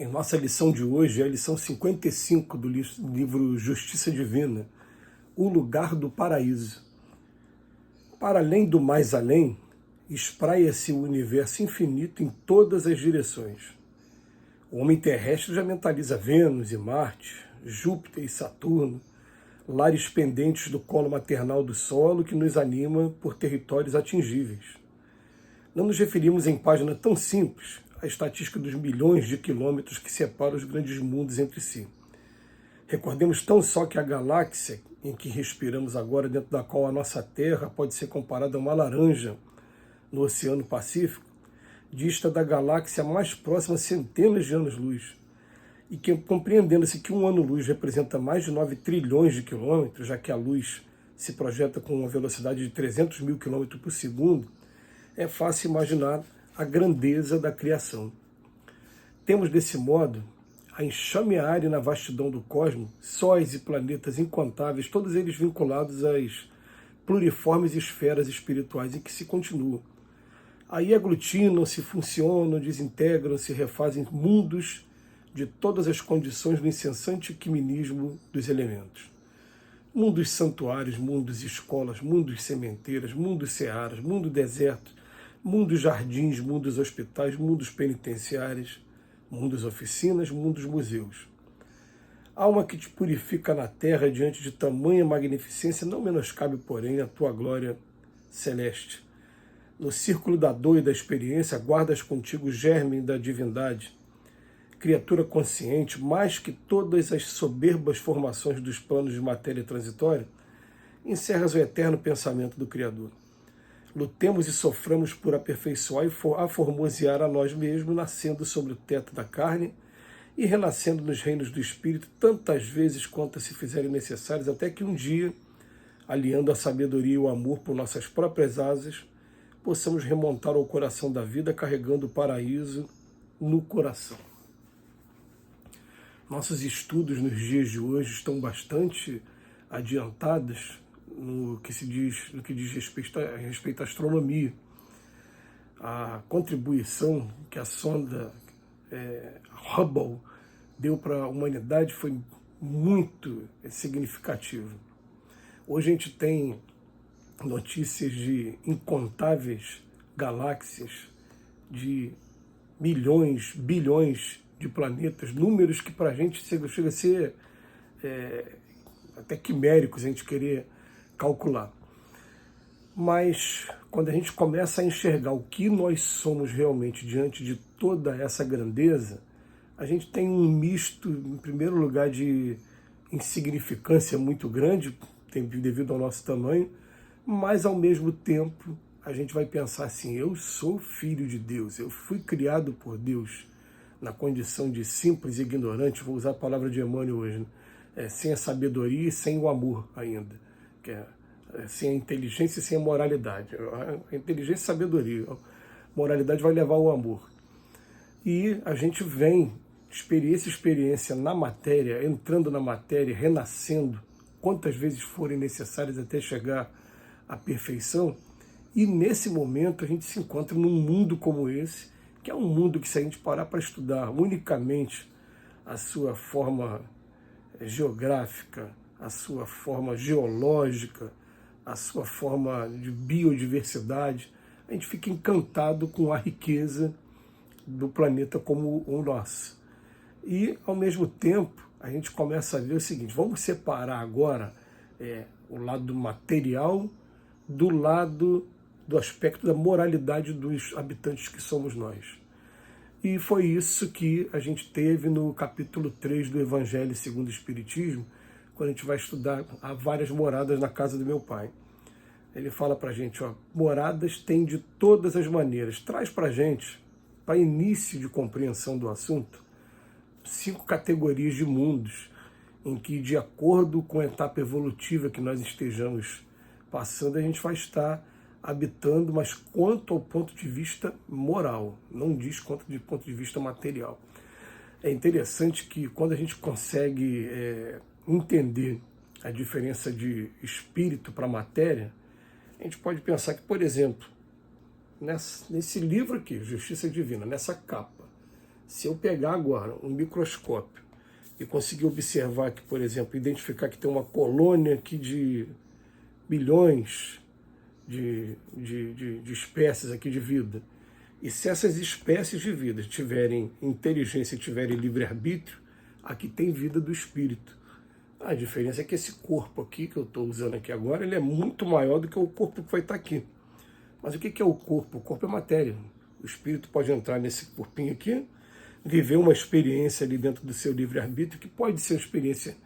Em nossa lição de hoje, é a lição 55 do livro Justiça Divina, O Lugar do Paraíso. Para além do mais além, espraia-se o universo infinito em todas as direções. O homem terrestre já mentaliza Vênus e Marte, Júpiter e Saturno, lares pendentes do colo maternal do solo que nos anima por territórios atingíveis. Não nos referimos em página tão simples à estatística dos milhões de quilômetros que separam os grandes mundos entre si. Recordemos tão só que a galáxia em que respiramos agora, dentro da qual a nossa Terra pode ser comparada a uma laranja no Oceano Pacífico, dista da galáxia mais próxima centenas de anos-luz. E que, compreendendo-se que um ano-luz representa mais de 9 trilhões de quilômetros, já que a luz se projeta com uma velocidade de 300 mil quilômetros por segundo, é fácil imaginar a grandeza da criação. Temos, desse modo, a enxamear na vastidão do cosmos, sóis e planetas incontáveis, todos eles vinculados às pluriformes esferas espirituais em que se continuam. Aí aglutinam-se, funcionam, desintegram-se, refazem mundos de todas as condições do incessante quimenismo dos elementos. Mundos santuários, mundos escolas, mundos sementeiras, mundos searas, mundo deserto, mundos jardins, mundos hospitais, mundos penitenciários, mundos oficinas, mundos museus. Alma que te purifica na terra diante de tamanha magnificência, não menoscabe, porém, a tua glória celeste. No círculo da dor e da experiência, guardas contigo o germe da divindade. Criatura consciente, mais que todas as soberbas formações dos planos de matéria transitória, encerras o eterno pensamento do Criador. Lutemos e soframos por aperfeiçoar e aformosear a nós mesmos, nascendo sobre o teto da carne e renascendo nos reinos do Espírito tantas vezes quanto se fizerem necessárias, até que um dia, aliando a sabedoria e o amor por nossas próprias asas, possamos remontar ao coração da vida, carregando o paraíso no coração. Nossos estudos nos dias de hoje estão bastante adiantados no que diz respeito à astronomia. A contribuição que a sonda Hubble deu para a humanidade foi muito significativa. Hoje a gente tem notícias de incontáveis galáxias, de milhões, bilhões de planetas, números que para a gente chega a ser até quiméricos a gente querer calcular. Mas quando a gente começa a enxergar o que nós somos realmente diante de toda essa grandeza, a gente tem um misto, em primeiro lugar, de insignificância muito grande, devido ao nosso tamanho, mas ao mesmo tempo a gente vai pensar assim: eu sou filho de Deus, eu fui criado por Deus na condição de simples e ignorante, vou usar a palavra de Emmanuel hoje, sem a sabedoria e sem o amor ainda, que sem a inteligência e sem a moralidade. A inteligência e a sabedoria, a moralidade vai levar ao amor. E a gente vem, experiência na matéria, entrando na matéria, renascendo, quantas vezes forem necessárias até chegar à perfeição, e nesse momento a gente se encontra num mundo como esse, que é um mundo que, se a gente parar para estudar unicamente a sua forma geográfica, a sua forma geológica, a sua forma de biodiversidade, a gente fica encantado com a riqueza do planeta como o nosso. E, ao mesmo tempo, a gente começa a ver o seguinte: vamos separar agora o lado material do lado do aspecto da moralidade dos habitantes que somos nós. E foi isso que a gente teve no capítulo 3 do Evangelho segundo o Espiritismo, quando a gente vai estudar há várias moradas na casa do meu pai. Ele fala para a gente, moradas tem de todas as maneiras. Traz para a gente, para início de compreensão do assunto, 5 categorias de mundos, em que, de acordo com a etapa evolutiva que nós estejamos passando, a gente vai estar habitando, mas quanto ao ponto de vista moral, não diz quanto de ponto de vista material. É interessante que, quando a gente consegue entender a diferença de espírito para matéria, a gente pode pensar que, por exemplo, nesse livro aqui, Justiça Divina, nessa capa, Se eu pegar agora um microscópio e conseguir observar que, por exemplo, identificar que tem uma colônia aqui de milhões de espécies aqui de vida, e se essas espécies de vida tiverem inteligência e tiverem livre-arbítrio, aqui tem vida do espírito. A diferença é que esse corpo aqui, que eu estou usando aqui agora, ele é muito maior do que o corpo que vai estar aqui. Mas o que é o corpo? O corpo é matéria. O espírito pode entrar nesse corpinho aqui, viver uma experiência ali dentro do seu livre-arbítrio, que pode ser uma experiência,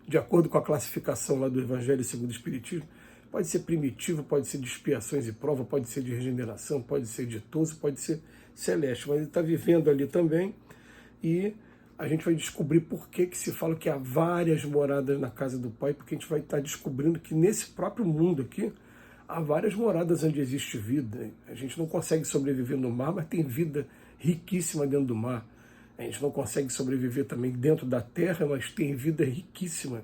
de acordo com a classificação lá do Evangelho segundo o Espiritismo, pode ser primitivo, pode ser de expiações e prova, pode ser de regeneração, pode ser ditoso, pode ser celeste, mas ele está vivendo ali também, e a gente vai descobrir por que se fala que há várias moradas na casa do Pai, porque a gente vai estar descobrindo que nesse próprio mundo aqui, há várias moradas onde existe vida. A gente não consegue sobreviver no mar, mas tem vida riquíssima dentro do mar. A gente não consegue sobreviver também dentro da terra, mas tem vida riquíssima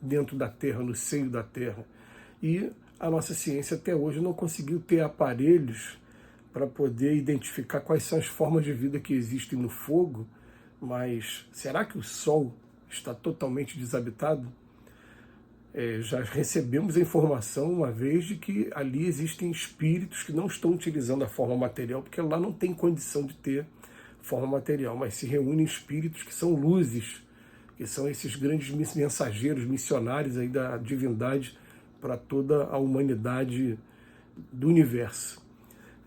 dentro da terra, no seio da terra. E a nossa ciência até hoje não conseguiu ter aparelhos para poder identificar quais são as formas de vida que existem no fogo, mas será que o Sol está totalmente desabitado? Já recebemos a informação uma vez de que ali existem espíritos que não estão utilizando a forma material, porque lá não tem condição de ter forma material, mas se reúnem espíritos que são luzes, que são esses grandes mensageiros, missionários aí da divindade para toda a humanidade do universo.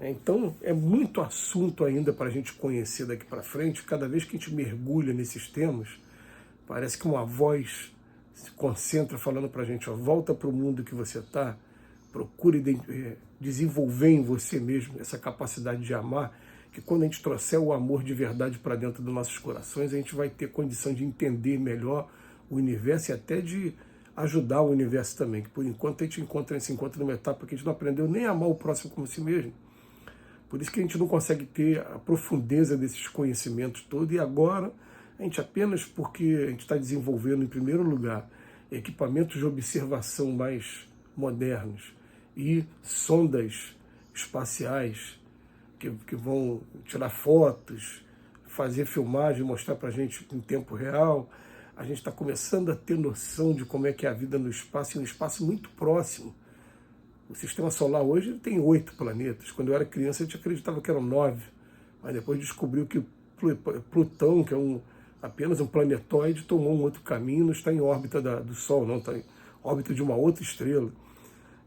Então, é muito assunto ainda para a gente conhecer daqui para frente. Cada vez que a gente mergulha nesses temas, parece que uma voz se concentra falando para a gente, ó, volta para o mundo que você está, procure desenvolver em você mesmo essa capacidade de amar, que quando a gente trouxer o amor de verdade para dentro dos nossos corações, a gente vai ter condição de entender melhor o universo e até de ajudar o universo também, que por enquanto a gente se encontra numa etapa que a gente não aprendeu nem a amar o próximo como si mesmo. Por isso que a gente não consegue ter a profundeza desses conhecimentos todos, e agora a gente apenas porque a gente está desenvolvendo, em primeiro lugar, equipamentos de observação mais modernos e sondas espaciais que vão tirar fotos, fazer filmagem, mostrar para a gente em tempo real. A gente está começando a ter noção de como é que é a vida no espaço, e um espaço muito próximo. O sistema solar hoje tem 8 planetas. Quando eu era criança, a gente acreditava que eram 9. Mas depois descobriu que Plutão, que é apenas um planetóide, tomou um outro caminho, não está em órbita do Sol, não, está em órbita de uma outra estrela.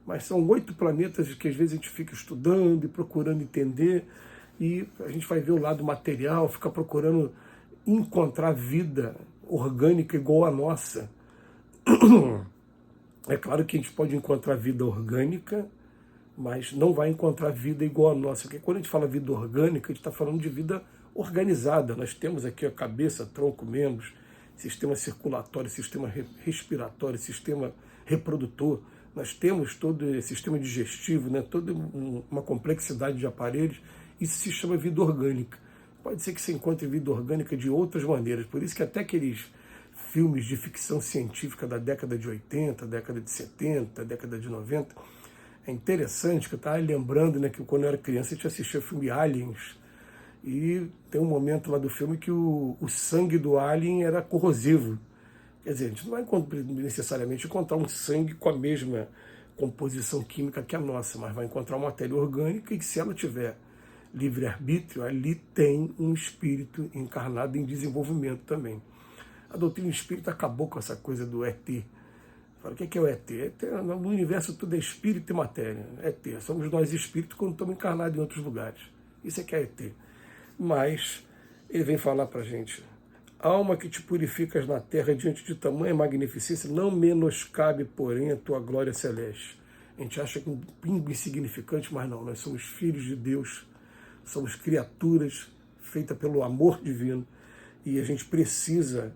Mas são 8 planetas que às vezes a gente fica estudando e procurando entender, e a gente vai ver o lado material, fica procurando encontrar vida orgânica igual a nossa. É claro que a gente pode encontrar vida orgânica, mas não vai encontrar vida igual a nossa. Porque quando a gente fala vida orgânica, a gente está falando de vida organizada. Nós temos aqui a cabeça, tronco, membros, sistema circulatório, sistema respiratório, sistema reprodutor. Nós temos todo esse sistema digestivo, né? Toda uma complexidade de aparelhos. Isso se chama vida orgânica. Pode ser que você encontre vida orgânica de outras maneiras. Por isso que até aqueles filmes de ficção científica da década de 80, década de 70, década de 90, é interessante que eu estava lembrando, né, que quando eu era criança a gente assistia o filme Aliens, e tem um momento lá do filme que o sangue do alien era corrosivo. Quer dizer, a gente não vai necessariamente encontrar um sangue com a mesma composição química que a nossa, mas vai encontrar uma matéria orgânica, e que se ela tiver livre-arbítrio, ali tem um espírito encarnado em desenvolvimento também. A doutrina espírita acabou com essa coisa do ET. Fala, o que é o ET? No universo tudo é espírito e matéria. ET. Somos nós espíritos quando estamos encarnados em outros lugares. Isso é que é ET. Mas ele vem falar para a gente: alma que te purificas na terra diante de tamanha magnificência, não menoscabe, porém, a tua glória celeste. A gente acha que é um pingo insignificante, mas não. Nós somos filhos de Deus, somos criaturas feitas pelo amor divino, e a gente precisa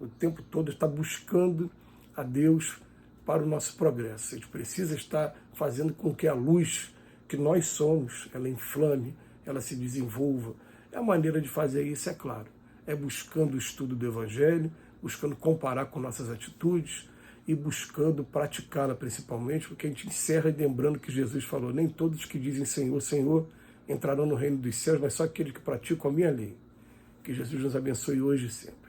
o tempo todo estar buscando a Deus para o nosso progresso. A gente precisa estar fazendo com que a luz que nós somos, ela inflame, ela se desenvolva. A maneira de fazer isso, é claro, é buscando o estudo do Evangelho, buscando comparar com nossas atitudes e buscando praticá-la principalmente, porque a gente encerra lembrando que Jesus falou: nem todos que dizem Senhor, Senhor entrarão no reino dos céus, mas só aqueles que praticam a minha lei. Que Jesus nos abençoe hoje e sempre.